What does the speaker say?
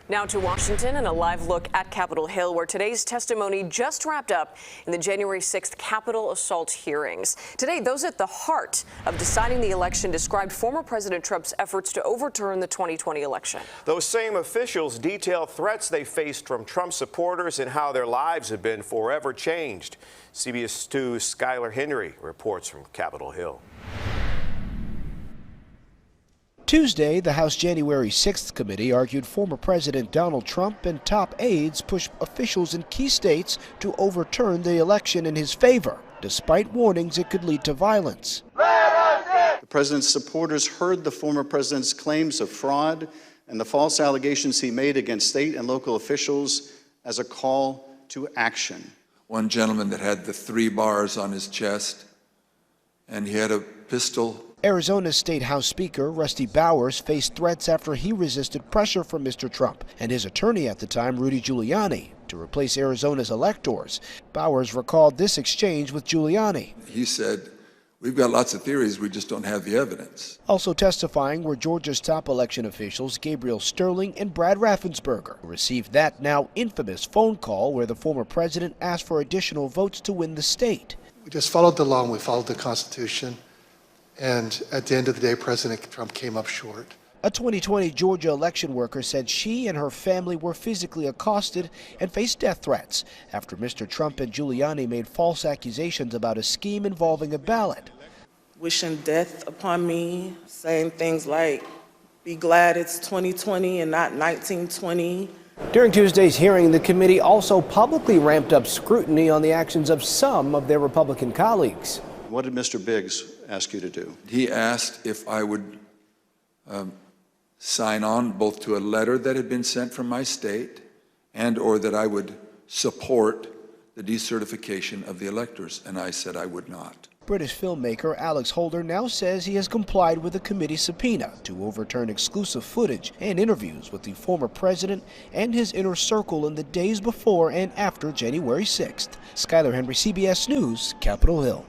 Now to Washington and a live look at Capitol Hill, where today's testimony just wrapped up in the January 6th Capitol assault hearings. Today, those at the heart of deciding the election described former President Trump's efforts to overturn the 2020 election. Those same officials detailed threats they faced from Trump supporters and how their lives have been forever changed. CBS News Skyler Henry reports from Capitol Hill. Tuesday, the House January 6th committee argued former President Donald Trump and top aides pushed officials in key states to overturn the election in his favor, despite warnings it could lead to violence. The president's supporters heard the former president's claims of fraud and the false allegations he made against state and local officials as a call to action. One gentleman that had the 3 bars on his chest, and he had a pistol. Arizona State House Speaker Rusty Bowers faced threats after he resisted pressure from Mr. Trump and his attorney at the time, Rudy Giuliani, to replace Arizona's electors. Bowers recalled this exchange with Giuliani. He said, "We've got lots of theories, we just don't have the evidence." Also testifying were Georgia's top election officials Gabriel Sterling and Brad Raffensperger, who received that now infamous phone call where the former president asked for additional votes to win the state. We just followed the law and we followed the Constitution. And at the end of the day, President Trump came up short. A 2020 Georgia election worker said she and her family were physically accosted and faced death threats after Mr. Trump and Giuliani made false accusations about a scheme involving a ballot. Wishing death upon me, saying things like, "Be glad it's 2020 and not 1920. During Tuesday's hearing, the committee also publicly ramped up scrutiny on the actions of some of their Republican colleagues. What did Mr. Biggs ask you to do? He asked if I would sign on both to a letter that had been sent from my state and or that I would support the decertification of the electors, and I said I would not. British filmmaker Alex Holder now says he has complied with the committee subpoena to overturn exclusive footage and interviews with the former president and his inner circle in the days before and after January 6th. Skyler Henry, CBS News, Capitol Hill.